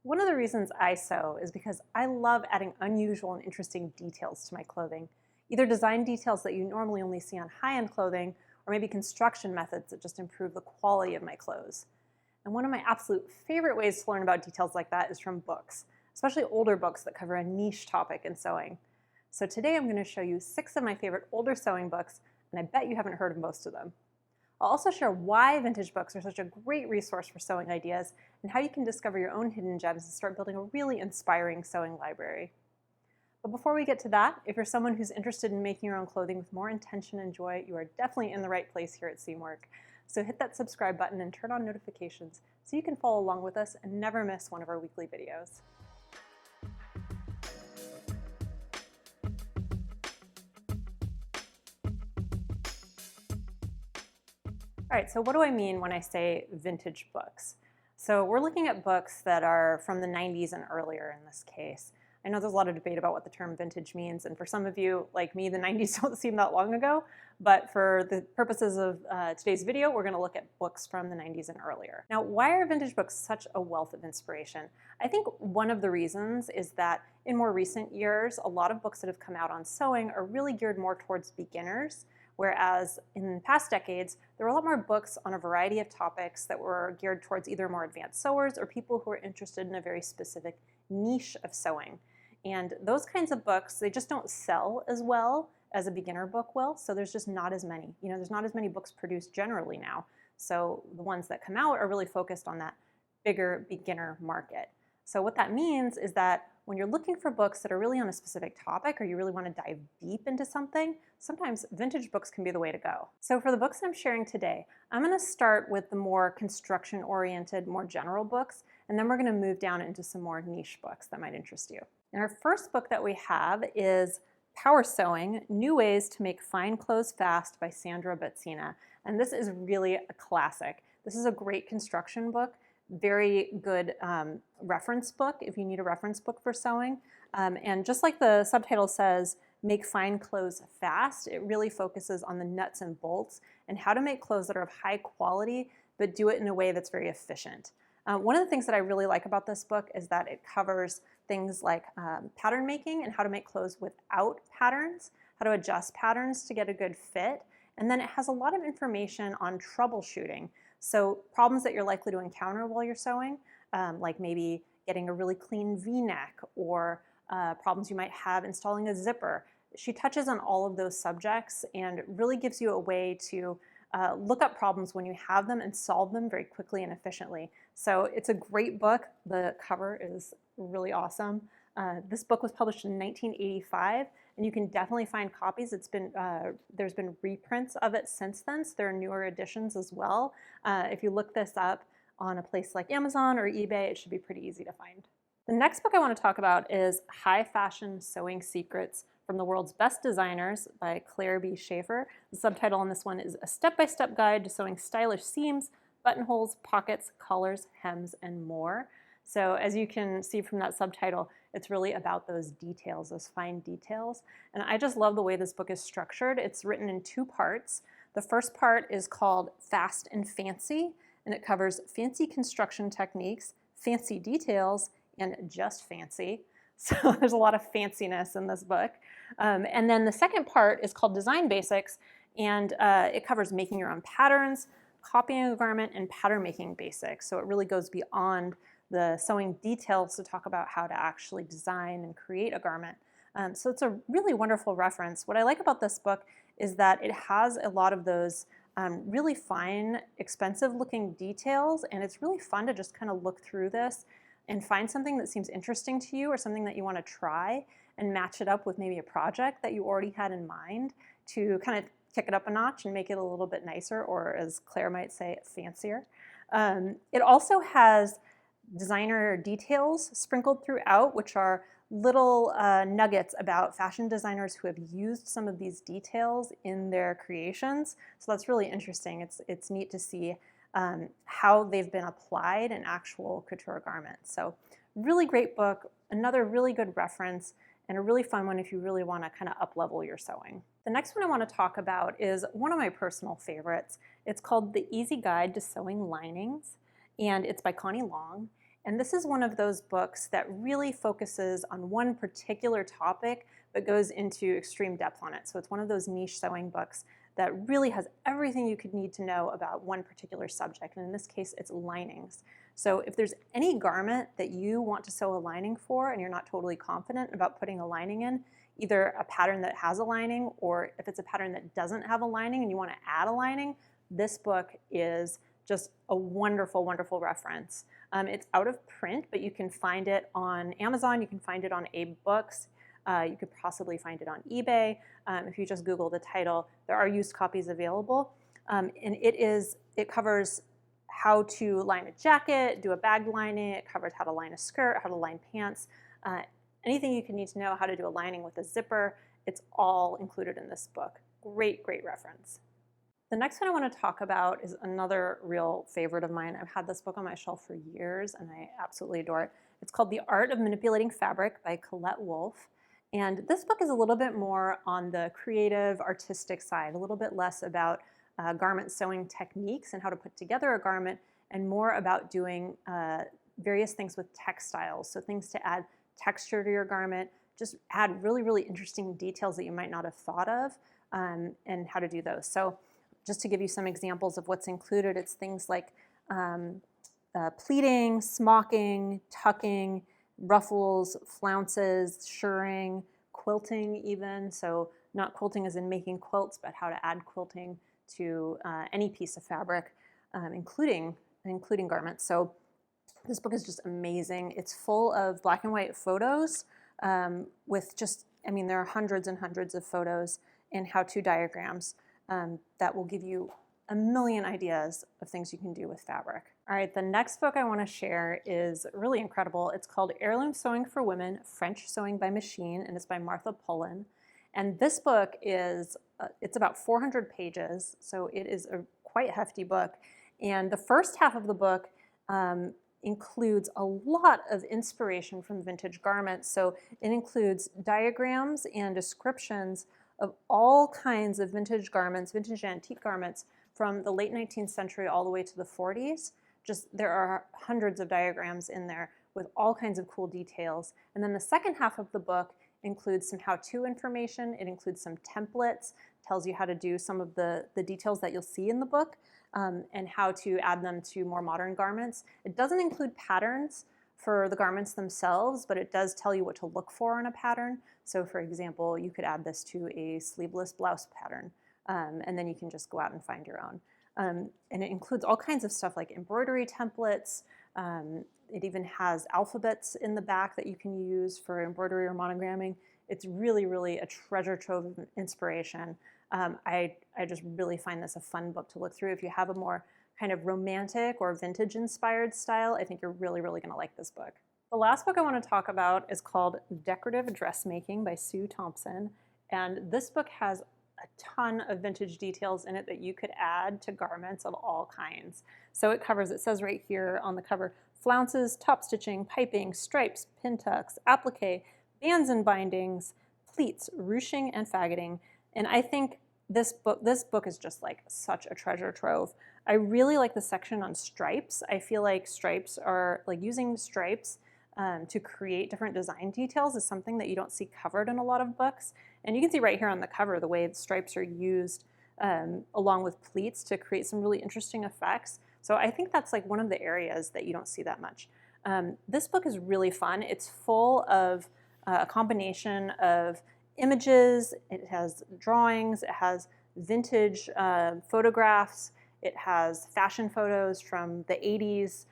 One of the reasons I sew is because I love adding unusual and interesting details to my clothing. Either design details that you normally only see on high-end clothing, or maybe construction methods that just improve the quality of my clothes. And one of my absolute favorite ways to learn about details like that is from books, especially older books that cover a niche topic in sewing. So today I'm going to show you 6 of my favorite older sewing books, and I bet you haven't heard of most of them. I'll also share why vintage books are such a great resource for sewing ideas and how you can discover your own hidden gems and start building a really inspiring sewing library. But before we get to that, if you're someone who's interested in making your own clothing with more intention and joy, you are definitely in the right place here at Seamwork. So hit that subscribe button and turn on notifications so you can follow along with us and never miss one of our weekly videos. All right, so what do I mean when I say vintage books? So we're looking at books that are from the 90s and earlier in this case. I know there's a lot of debate about what the term vintage means, and for some of you, like me, the 90s don't seem that long ago, but for the purposes of today's video, we're gonna look at books from the 90s and earlier. Now, why are vintage books such a wealth of inspiration? I think one of the reasons is that in more recent years, a lot of books that have come out on sewing are really geared more towards beginners, whereas in past decades, there were a lot more books on a variety of topics that were geared towards either more advanced sewers or people who are interested in a very specific niche of sewing. And those kinds of books, they just don't sell as well as a beginner book will, so there's just not as many. There's not as many books produced generally now. So the ones that come out are really focused on that bigger beginner market. So what that means is that when you're looking for books that are really on a specific topic or you really want to dive deep into something, sometimes vintage books can be the way to go. So for the books I'm sharing today, I'm going to start with the more construction-oriented, more general books, and then we're going to move down into some more niche books that might interest you. And our first book that we have is Power Sewing: New Ways to Make Fine Clothes Fast by Sandra Betzina. And this is really a classic. This is a great construction book. Very good reference book if you need a reference book for sewing. And just like the subtitle says, make fine clothes fast, it really focuses on the nuts and bolts and how to make clothes that are of high quality, but do it in a way that's very efficient. One of the things that I really like about this book is that it covers things like pattern making and how to make clothes without patterns, how to adjust patterns to get a good fit, and then it has a lot of information on troubleshooting. So problems that you're likely to encounter while you're sewing, like maybe getting a really clean V-neck or problems you might have installing a zipper. She touches on all of those subjects and really gives you a way to look up problems when you have them and solve them very quickly and efficiently. So it's a great book. The cover is really awesome. This book was published in 1985, and you can definitely find copies. There's been reprints of it since then, so there are newer editions as well. If you look this up on a place like Amazon or eBay, it should be pretty easy to find. The next book I want to talk about is High Fashion Sewing Secrets from the World's Best Designers by Claire B. Shaeffer. The subtitle on this one is A Step-by-Step Guide to Sewing Stylish Seams, Buttonholes, Pockets, Collars, Hems, and More. So as you can see from that subtitle, it's really about those details, those fine details. And I just love the way this book is structured. It's written in 2 parts. The first part is called Fast and Fancy, and it covers fancy construction techniques, fancy details, and just fancy. So there's a lot of fanciness in this book. And then the second part is called Design Basics, and it covers making your own patterns, copying a garment, and pattern making basics. So it really goes beyond the sewing details to talk about how to actually design and create a garment. So it's a really wonderful reference. What I like about this book is that it has a lot of those really fine, expensive looking details, and it's really fun to just kind of look through this and find something that seems interesting to you or something that you want to try and match it up with maybe a project that you already had in mind to kind of kick it up a notch and make it a little bit nicer, or as Claire might say, fancier. It also has designer details sprinkled throughout, which are little nuggets about fashion designers who have used some of these details in their creations. So that's really interesting. It's neat to see how they've been applied in actual couture garments. So really great book, another really good reference, and a really fun one if you really want to kind of up-level your sewing. The next one I want to talk about is one of my personal favorites. It's called The Easy Guide to Sewing Linings, and it's by Connie. And this is one of those books that really focuses on one particular topic, but goes into extreme depth on it. So it's one of those niche sewing books that really has everything you could need to know about one particular subject. And in this case, it's linings. So if there's any garment that you want to sew a lining for and you're not totally confident about putting a lining in, either a pattern that has a lining or if it's a pattern that doesn't have a lining and you want to add a lining, this book is just a wonderful, wonderful reference. It's out of print, but you can find it on Amazon, you can find it on Abe Books, you could possibly find it on eBay. If you just Google the title, there are used copies available. And it covers how to line a jacket, do a bag lining, it covers how to line a skirt, how to line pants, anything you can need to know how to do a lining with a zipper, it's all included in this book. Great, great reference. The next one I want to talk about is another real favorite of mine. I've had this book on my shelf for years and I absolutely adore it. It's called The Art of Manipulating Fabric by Colette Wolff. And this book is a little bit more on the creative, artistic side, a little bit less about garment sewing techniques and how to put together a garment, and more about doing various things with textiles. So things to add texture to your garment, just add really, really interesting details that you might not have thought of, and how to do those. So just to give you some examples of what's included, it's things like pleating, smocking, tucking, ruffles, flounces, shirring, quilting even. So not quilting as in making quilts, but how to add quilting to any piece of fabric, including garments. So this book is just amazing. It's full of black and white photos with just, I mean, there are hundreds and hundreds of photos and how-to diagrams that will give you a million ideas of things you can do with fabric. All right, the next book I want to share is really incredible. It's called Heirloom Sewing for Women, French Sewing by Machine, and it's by Martha Pullen. And this book is, it's about 400 pages, so it is a quite hefty book. And the first half of the book includes a lot of inspiration from vintage garments. So it includes diagrams and descriptions of all kinds of vintage garments, vintage antique garments from the late 19th century all the way to the 40s. Just there are hundreds of diagrams in there with all kinds of cool details. And then the second half of the book includes some how-to information. It includes some templates, tells you how to do some of the details that you'll see in the book, and how to add them to more modern garments. It doesn't include patterns for the garments themselves, but it does tell you what to look for in a pattern. So for example, you could add this to a sleeveless blouse pattern, and then you can just go out and find your own. And it includes all kinds of stuff like embroidery templates. It even has alphabets in the back that you can use for embroidery or monogramming. It's really, really a treasure trove of inspiration. I just really find this a fun book to look through. If you have a more kind of romantic or vintage inspired style, I think you're really, really going to like this book. The last book I want to talk about is called Decorative Dressmaking by Thompson. And this book has a ton of vintage details in it that you could add to garments of all kinds. So it covers, it says right here on the cover, flounces, top stitching, piping, stripes, pin tucks, applique, bands and bindings, pleats, ruching, and faggoting. And I think this book is just like such a treasure trove. I really like the section on stripes. I feel like stripes are, like using stripes to create different design details is something that you don't see covered in a lot of books. And you can see right here on the cover the way the stripes are used along with pleats to create some really interesting effects. So I think that's like one of the areas that you don't see that much. This book is really fun. It's full of a combination of images, it has drawings, it has vintage photographs, it has fashion photos from the 80s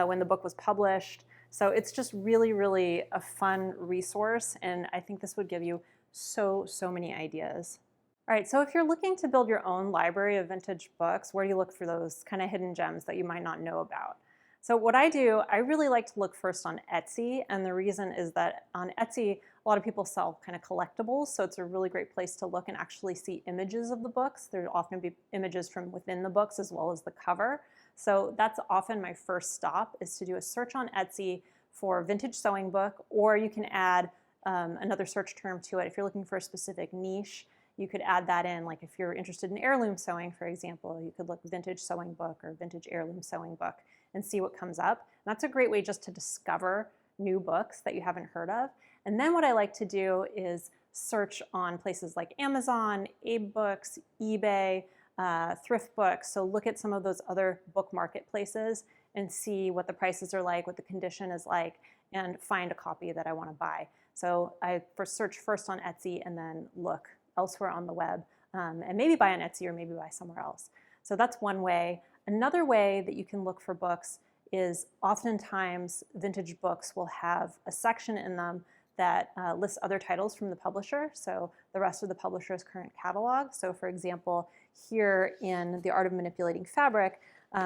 when the book was published. So it's just really, really a fun resource, and I think this would give you so many ideas. All right, so if you're looking to build your own library of vintage books, where do you look for those kind of hidden gems that you might not know about? So what I do, I really like to look first on Etsy, and the reason is that on Etsy, a lot of people sell kind of collectibles, so it's a really great place to look and actually see images of the books. There'll often be images from within the books as well as the cover. So that's often my first stop, is to do a search on Etsy for vintage sewing book, or you can add another search term to it. If you're looking for a specific niche, you could add that in. Like if you're interested in heirloom sewing, for example, you could look vintage sewing book or vintage heirloom sewing book and see what comes up. And that's a great way just to discover new books that you haven't heard of. And then what I like to do is search on places like Amazon, Abe Books, eBay, thrift books. So look at some of those other book marketplaces and see what the prices are like, what the condition is like, and find a copy that I want to buy. So I search first on Etsy and then look elsewhere on the web, and maybe buy on Etsy or maybe buy somewhere else. So that's one way. Another way that you can look for books is oftentimes vintage books will have a section in them that lists other titles from the publisher, so the rest of the publisher's current catalog. So for example, here in The Art of Manipulating Fabric,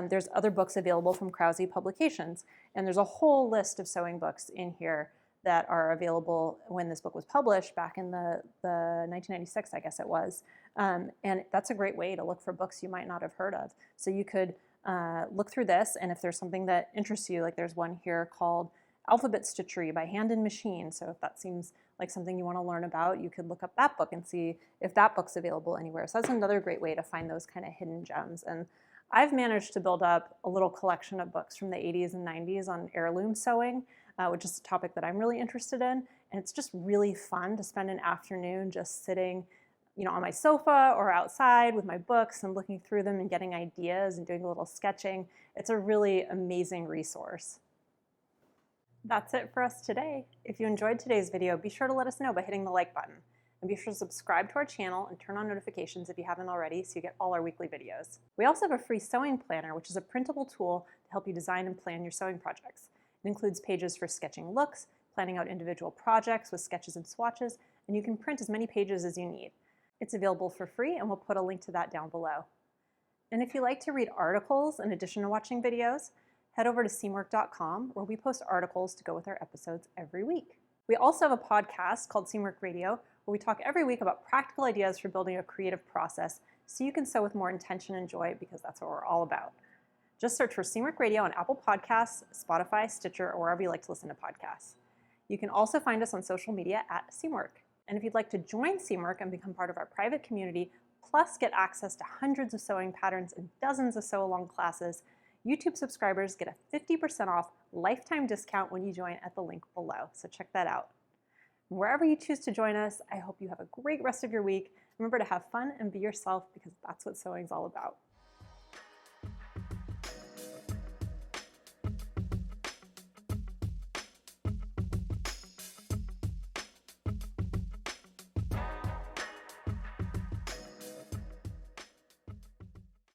there's other books available from Krause Publications, and there's a whole list of sewing books in here that are available when this book was published back in the 1996, I guess it was. And that's a great way to look for books you might not have heard of. So you could look through this, and if there's something that interests you, like there's one here called Alphabet Stitchery by Hand and Machine. So if that seems like something you want to learn about, you could look up that book and see if that book's available anywhere. So that's another great way to find those kind of hidden gems. And I've managed to build up a little collection of books from the 80s and 90s on heirloom sewing, which is a topic that I'm really interested in. And it's just really fun to spend an afternoon just sitting, on my sofa or outside with my books and looking through them and getting ideas and doing a little sketching. It's a really amazing resource. That's it for us today. If you enjoyed today's video, be sure to let us know by hitting the like button. And be sure to subscribe to our channel and turn on notifications if you haven't already so you get all our weekly videos. We also have a free sewing planner, which is a printable tool to help you design and plan your sewing projects. It includes pages for sketching looks, planning out individual projects with sketches and swatches, and you can print as many pages as you need. It's available for free, and we'll put a link to that down below. And if you like to read articles in addition to watching videos, head over to seamwork.com, where we post articles to go with our episodes every week. We also have a podcast called Seamwork Radio, where we talk every week about practical ideas for building a creative process so you can sew with more intention and joy, because that's what we're all about. Just search for Seamwork Radio on Apple Podcasts, Spotify, Stitcher, or wherever you like to listen to podcasts. You can also find us on social media at Seamwork. And if you'd like to join Seamwork and become part of our private community, plus get access to hundreds of sewing patterns and dozens of sew-along classes, YouTube subscribers get a 50% off lifetime discount when you join at the link below. So check that out. Wherever you choose to join us, I hope you have a great rest of your week. Remember to have fun and be yourself, because that's what sewing's all about.